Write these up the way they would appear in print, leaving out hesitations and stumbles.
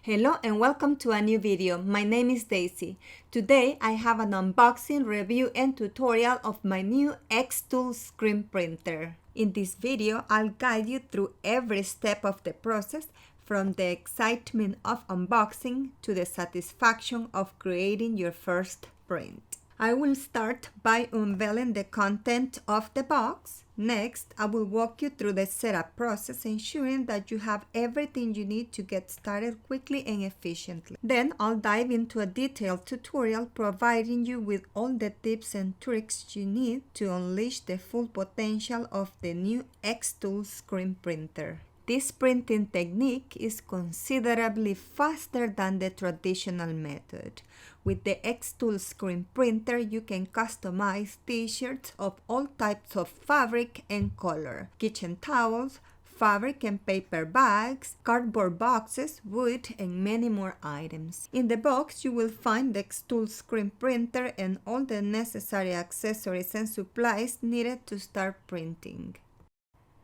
Hello and welcome to a new video. My name is Daisy. Today I have an unboxing, review and tutorial of my new xTool screen printer. In this video, I'll guide you through every step of the process, from the excitement of unboxing to the satisfaction of creating your first print. I will start by unveiling the content of the box. Next, I will walk you through the setup process, ensuring that you have everything you need to get started quickly and efficiently. Then I'll dive into a detailed tutorial providing you with all the tips and tricks you need to unleash the full potential of the new xTool screen printer. This printing technique is considerably faster than the traditional method. With the xTool screen printer, you can customize t-shirts of all types of fabric and color, kitchen towels, fabric and paper bags, cardboard boxes, wood, and many more items. In the box, you will find the xTool screen printer and all the necessary accessories and supplies needed to start printing.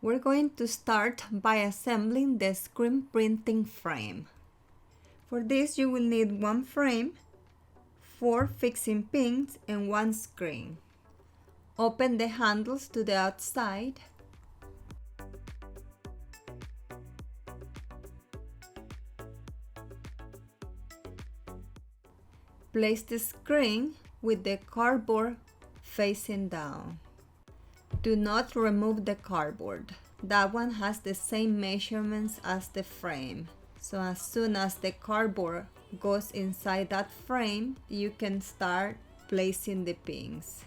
We're going to start by assembling the screen printing frame. For this, you will need one frame, 4 fixing pins, and one screen. Open the handles to the outside. Place the screen with the cardboard facing down. Do not remove the cardboard. That one has the same measurements as the frame. So as soon as the cardboard goes inside that frame, you can start placing the pins.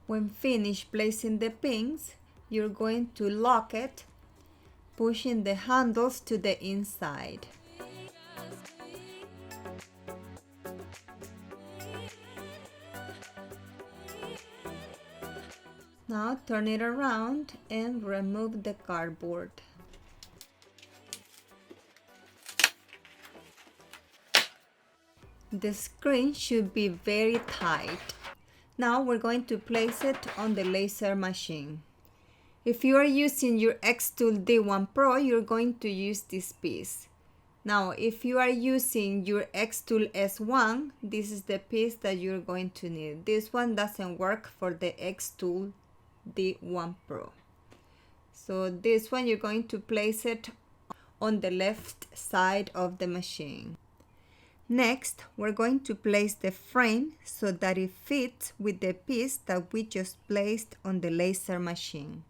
When finished placing the pins, you're going to lock it, pushing the handles to the inside. Now turn it around and remove the cardboard. The screen should be very tight. Now we're going to place it on the laser machine. If you are using your xTool D1 Pro, you're going to use this piece. Now, if you are using your xTool S1, this is the piece that you're going to need. This one doesn't work for the xTool D1 Pro. So this one, you're going to place it on the left side of the machine. Next, we're going to place the frame so that it fits with the piece that we just placed on the laser machine.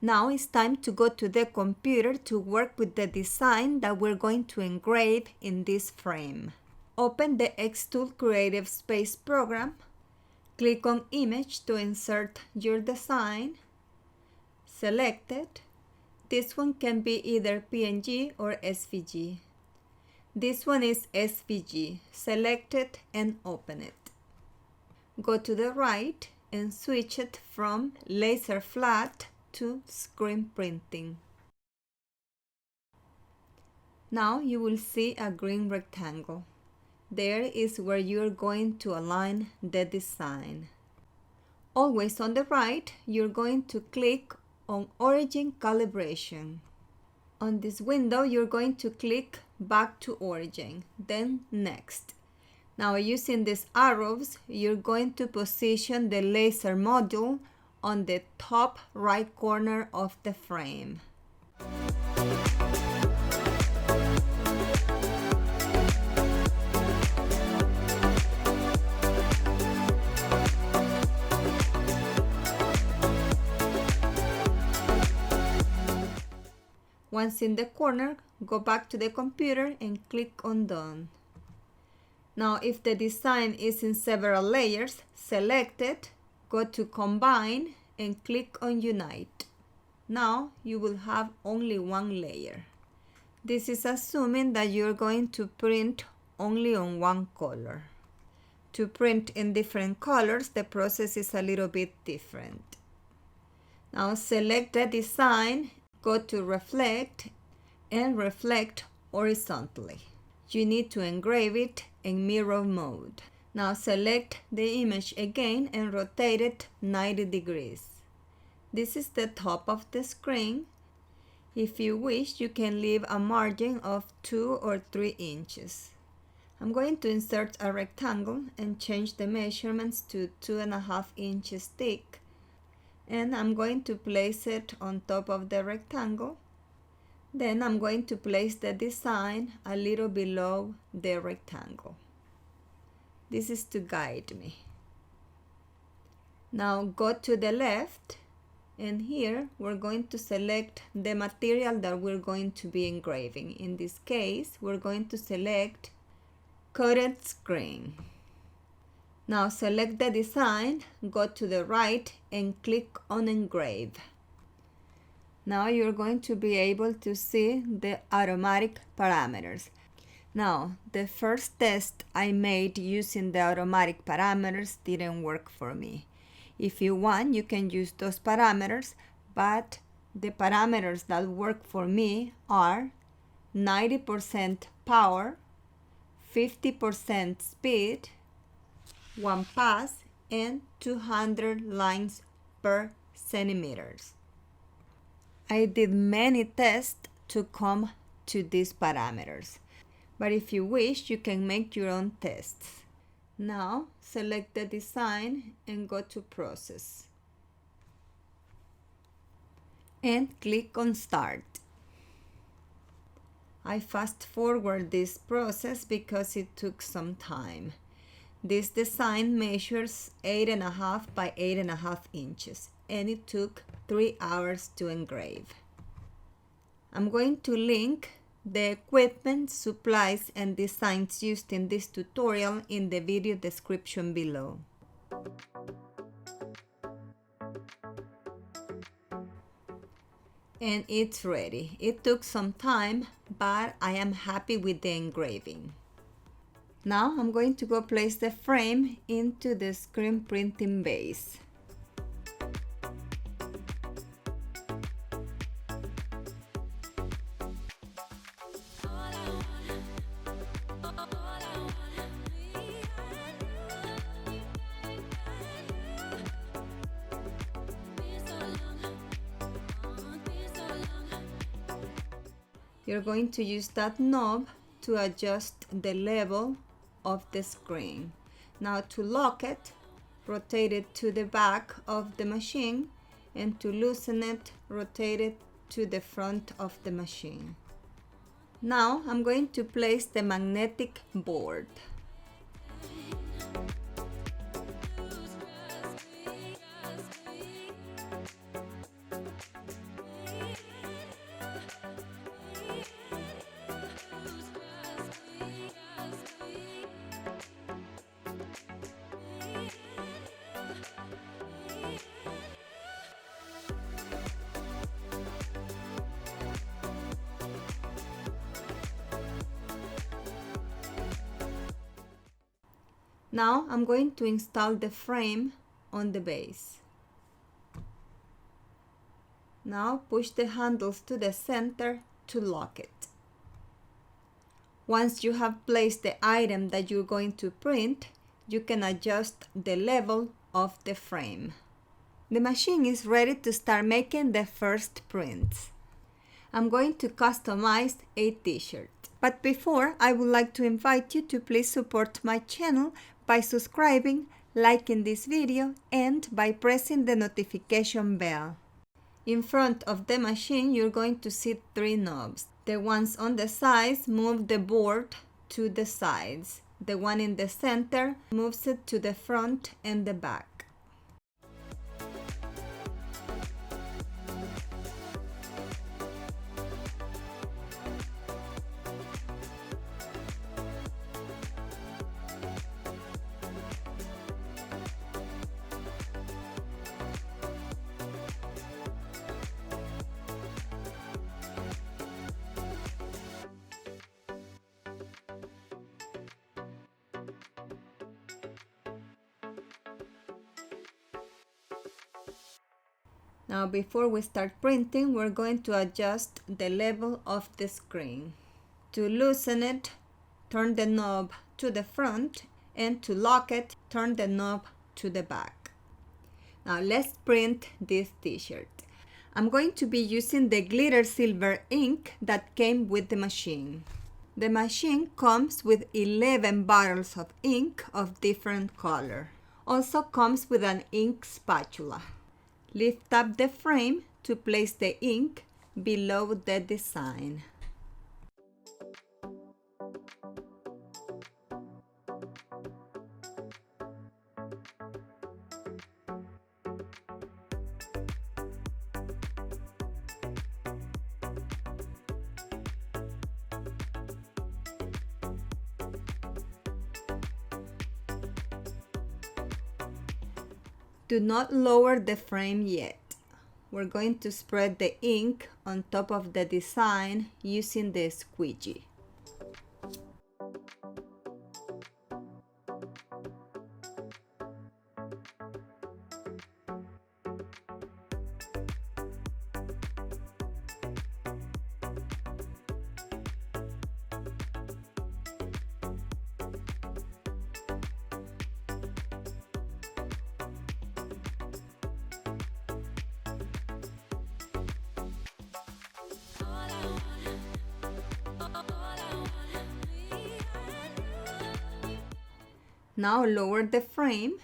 Now it's time to go to the computer to work with the design that we're going to engrave in this frame. Open the xTool Creative Space program. Click on Image to insert your design. Select it. This one can be either PNG or SVG. This one is SVG. Select it and open it. Go to the right and switch it from laser flat to screen printing. Now you will see a green rectangle. There is where you're going to align the design. Always on the right, you're going to click on Origin Calibration. On this window, you're going to click Back to Origin, then Next. Now, using these arrows, you're going to position the laser module on the top right corner of the frame. Once in the corner, go back to the computer and click on Done. Now, if the design is in several layers, select it, go to Combine, and click on Unite. Now, you will have only one layer. This is assuming that you're going to print only on one color. To print in different colors, the process is a little bit different. Now select the design, go to Reflect, and reflect horizontally. You need to engrave it in mirror mode. Now select the image again and rotate it 90 degrees. This is the top of the screen. If you wish, you can leave a margin of 2 or 3 inches. I'm going to insert a rectangle and change the measurements to 2.5 inches thick. And I'm going to place it on top of the rectangle. Then I'm going to place the design a little below the rectangle. This is to guide me. Now go to the left, and here we're going to select the material that we're going to be engraving. In this case, we're going to select coated screen. Now select the design, go to the right and click on Engrave. Now you're going to be able to see the automatic parameters. Now, the first test I made using the automatic parameters didn't work for me. If you want, you can use those parameters, but the parameters that work for me are 90% power, 50% speed, 1 pass, and 200 lines per centimeters. I did many tests to come to these parameters, but if you wish, you can make your own tests. Now, select the design and go to Process. And click on Start. I fast forward this process because it took some time. This design measures 8.5 by 8.5 inches, and it took 3 hours to engrave. I'm going to link the equipment, supplies, and designs used in this tutorial in the video description below. And it's ready. It took some time, but I am happy with the engraving. Now I'm going to go place the frame into the screen printing base. You're going to use that knob to adjust the level of the screen. Now to lock it, rotate it to the back of the machine, and to loosen it, rotate it to the front of the machine. Now I'm going to place the magnetic board. Now I'm going to install the frame on the base. Now push the handles to the center to lock it. Once you have placed the item that you're going to print, you can adjust the level of the frame. The machine is ready to start making the first prints. I'm going to customize a t-shirt. But before, I would like to invite you to please support my channel by subscribing, liking this video, and by pressing the notification bell. In front of the machine, you're going to see 3 knobs. The ones on the sides move the board to the sides. The one in the center moves it to the front and the back. Now before we start printing, we're going to adjust the level of the screen. To loosen it, turn the knob to the front, and to lock it, turn the knob to the back. Now let's print this t-shirt. I'm going to be using the glitter silver ink that came with the machine. The machine comes with 11 bottles of ink of different color. Also comes with an ink spatula. Lift up the frame to place the ink below the design. Do not lower the frame yet. We're going to spread the ink on top of the design using the squeegee. Now lower the frame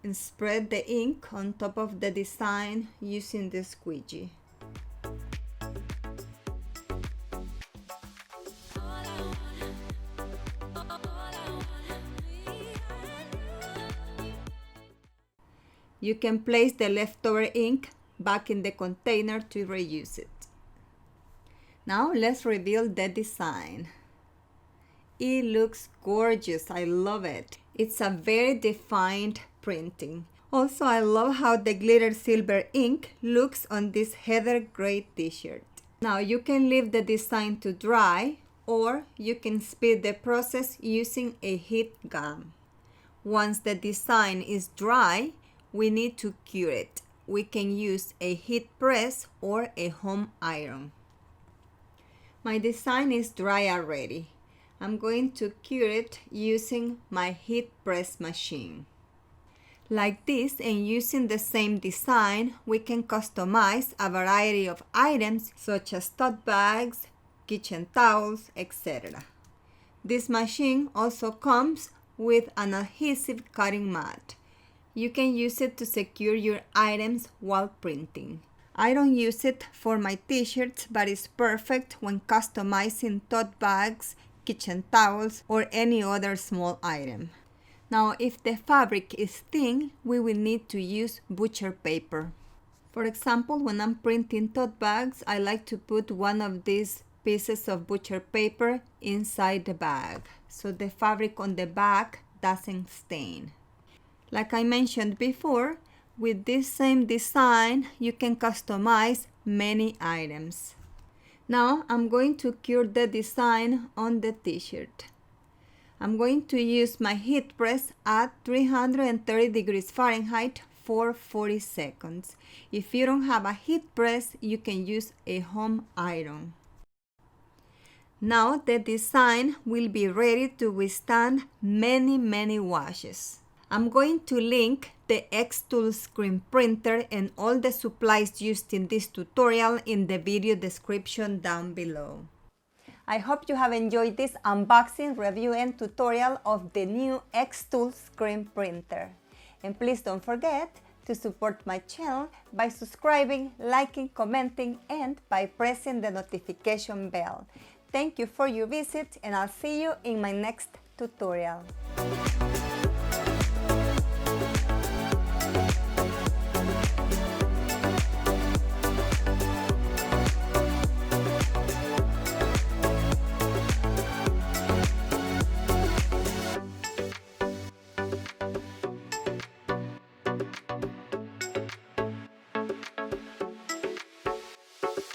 and spread the ink on top of the design using the squeegee. You can place the leftover ink back in the container to reuse it. Now let's reveal the design. It looks gorgeous. I love it. It's a very defined printing. Also, I love how the glitter silver ink looks on this heather gray t-shirt. Now you can leave the design to dry, or you can speed the process using a heat gun. Once the design is dry, we need to cure it. We can use a heat press or a home iron. My design is dry already. I'm going to cure it using my heat press machine. Like this, and using the same design, we can customize a variety of items such as tote bags, kitchen towels, etc. This machine also comes with an adhesive cutting mat. You can use it to secure your items while printing. I don't use it for my t-shirts, but it's perfect when customizing tote bags, kitchen towels, or any other small item. Now, if the fabric is thin, we will need to use butcher paper. For example, when I'm printing tote bags, I like to put one of these pieces of butcher paper inside the bag, so the fabric on the back doesn't stain. Like I mentioned before, with this same design, you can customize many items. Now I'm going to cure the design on the t-shirt. I'm going to use my heat press at 330 degrees Fahrenheit for 40 seconds. If you don't have a heat press, you can use a home iron. Now the design will be ready to withstand many washes. I'm going to link the xTool screen printer and all the supplies used in this tutorial in the video description down below. I hope you have enjoyed this unboxing, review and tutorial of the new xTool screen printer. And please don't forget to support my channel by subscribing, liking, commenting and by pressing the notification bell. Thank you for your visit and I'll see you in my next tutorial.